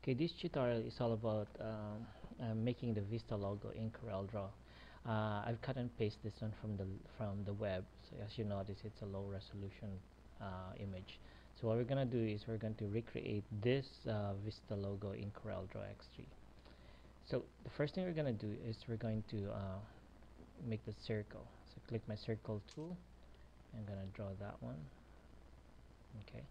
Okay, this tutorial is all about making the Vista logo in CorelDraw. I've cut and pasted this one from the web. So as you notice, it's a low resolution image. So what we're gonna do is we're going to recreate this Vista logo in CorelDraw X3. So the first thing we're gonna do is we're going to make the circle. So click my circle tool. I'm gonna draw that one. Okay.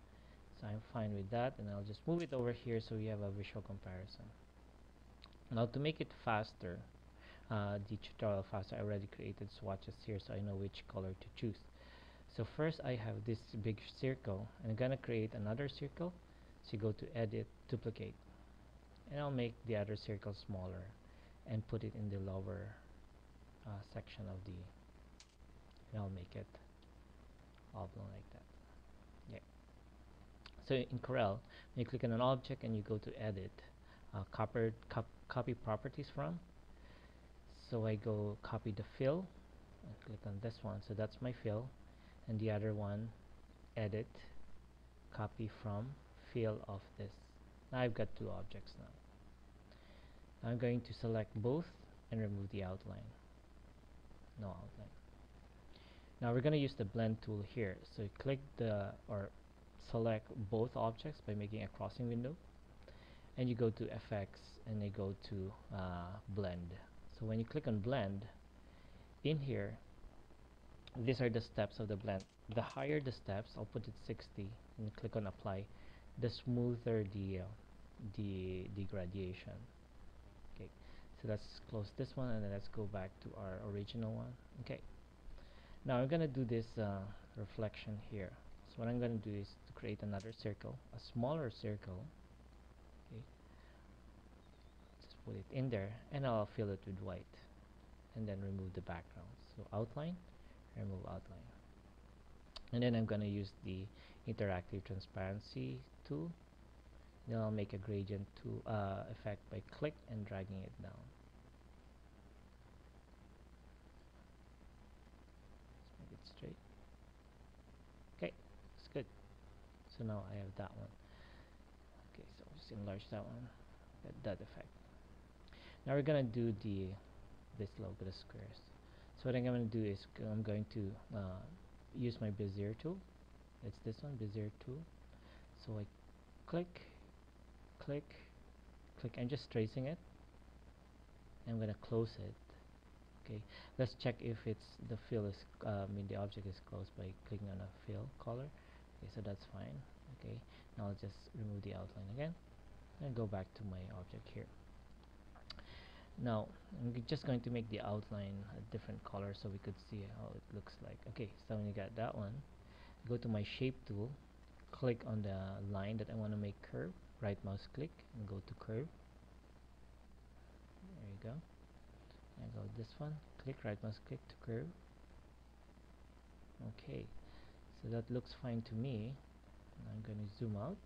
So I'm fine with that, and I'll just move it over here so we have a visual comparison. Now to make it faster, the tutorial faster, I already created swatches here so I know which color to choose. So first I have this big circle, and I'm gonna create another circle. So you go to edit, duplicate, and I'll make the other circle smaller and put it in the lower section of the, and I'll make it oblong like that. Yeah. So in Corel, when you click on an object and you go to edit, copy properties from, so I go copy the fill and click on this one, so that's my fill, and the other one, edit, copy from fill of this. Now I've got two objects. Now I'm going to select both and remove the outline. No outline. Now we're going to use the blend tool here, so you click or select both objects by making a crossing window, and you go to effects and you go to blend. So when you click on blend, in here, these are the steps of the blend. The higher the steps, I'll put it 60 and click on apply, the smoother the gradation. Okay, so let's close this one and then let's go back to our original one. Okay, now I'm gonna do this reflection here. So what I'm gonna do is to create another circle, a smaller circle. Okay, just put it in there and I'll fill it with white and then remove the background. So outline, remove outline, and then I'm gonna use the interactive transparency tool. Then I'll make a gradient tool effect by click and dragging it down. Let's make it straight. Okay, it's good. So now I have that one. Okay, so I'll just enlarge that one, get that effect. Now we're gonna do this logo, the squares. So what I'm gonna do is I'm going to use my Bezier tool. It's this one, Bezier tool. So I click, click, click. I'm just tracing it. I'm gonna close it. Okay, let's check if it's the fill is the object is closed by clicking on a fill color. Okay, so that's fine. Okay, now I'll just remove the outline again and go back to my object here. Now I'm just going to make the outline a different color so we could see how it looks like. Okay, so when you got that one, go to my shape tool, click on the line that I want to make curve, right mouse click and go to curve. There you go. And go this one, click, right mouse click to curve. Okay, so that looks fine to me. I'm going to zoom out.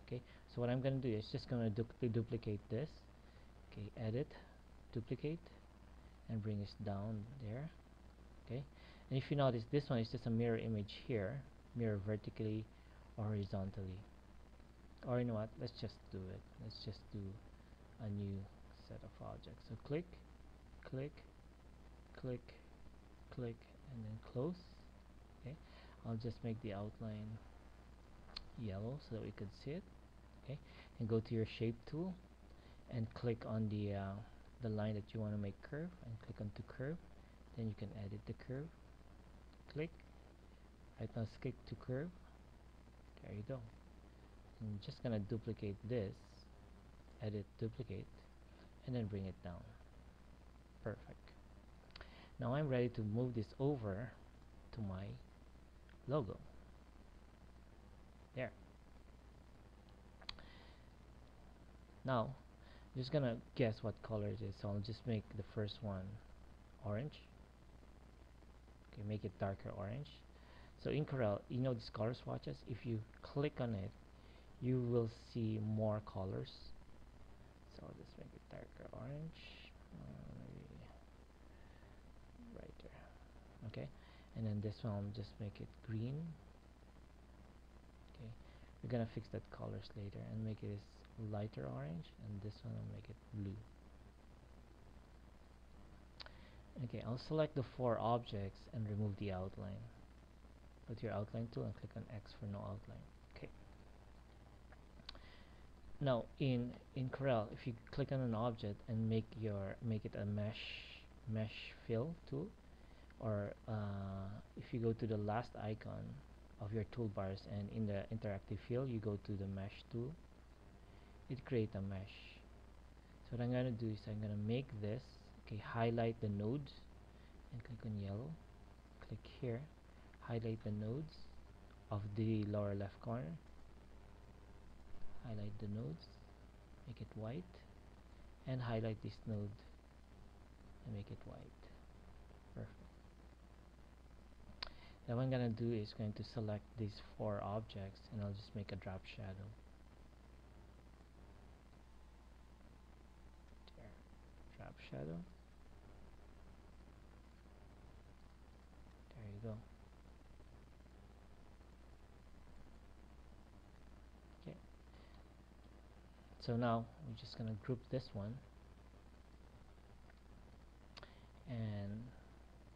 Okay, so what I'm going to do is just going to duplicate this. Okay, edit, duplicate, and bring this down there. Okay, and if you notice, this one is just a mirror image here, mirror vertically or horizontally. Or you know what, let's just do it. Let's just do a new set of objects. So click, click, click, click, and then close. Okay, I'll just make the outline yellow so that we could see it. Okay, and go to your shape tool and click on the line that you want to make curve and click on to curve. Then you can edit the curve. Click, right mouse click to curve. There you go. I'm just gonna duplicate this, edit, duplicate, and then bring it down. Perfect. Now I'm ready to move this over to my logo. There. Now I'm just gonna guess what color it is, so I'll just make the first one orange. Okay, make it darker orange. So in Corel, you know these color swatches, if you click on it, you will see more colors. So I'll just make it darker orange, maybe right there. Okay, and then this one I'll just make it green. Okay, we're gonna fix that colors later and make it as lighter orange, and this one I'll make it blue. Okay, I'll select the 4 objects and remove the outline. Go to your outline tool and click on X for no outline. Okay. Now in Corel, if you click on an object and make it a mesh fill tool, or if you go to the last icon of your toolbars and in the interactive fill you go to the mesh tool, it creates a mesh. So what I'm gonna do is I'm gonna make this, okay, highlight the nodes and click on yellow, click here, highlight the nodes of the lower left corner, highlight the nodes, make it white, and highlight this node and make it white. Perfect. Now what I'm gonna do is going to select these 4 objects and I'll just make a drop shadow. There. Drop shadow. There you go. Okay. So now we're just gonna group this one, and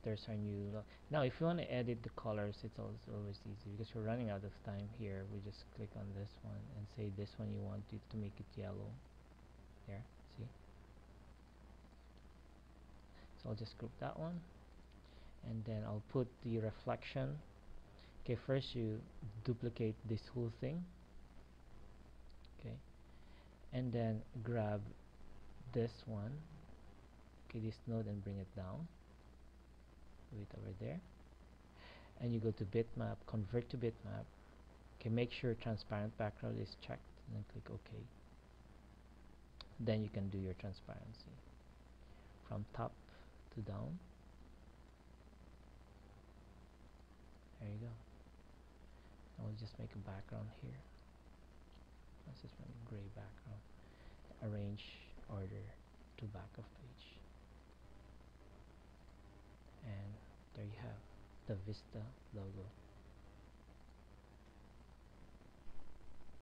there's our new look. Now if you want to edit the colors, it's always easy because we're running out of time here. We just click on this one and say this one you want it to make it yellow. There, see? So I'll just group that one, and then I'll put the reflection. Okay, first you duplicate this whole thing, okay, and then grab this one, okay, this node, and bring it down, put it over there, and you go to bitmap, convert to bitmap. Okay, make sure transparent background is checked, and then click OK. Then you can do your transparency from top to down. There you go. Now we'll just make a background here. Let's just make a gray background. Arrange order to back of page, and there you have the Vista logo.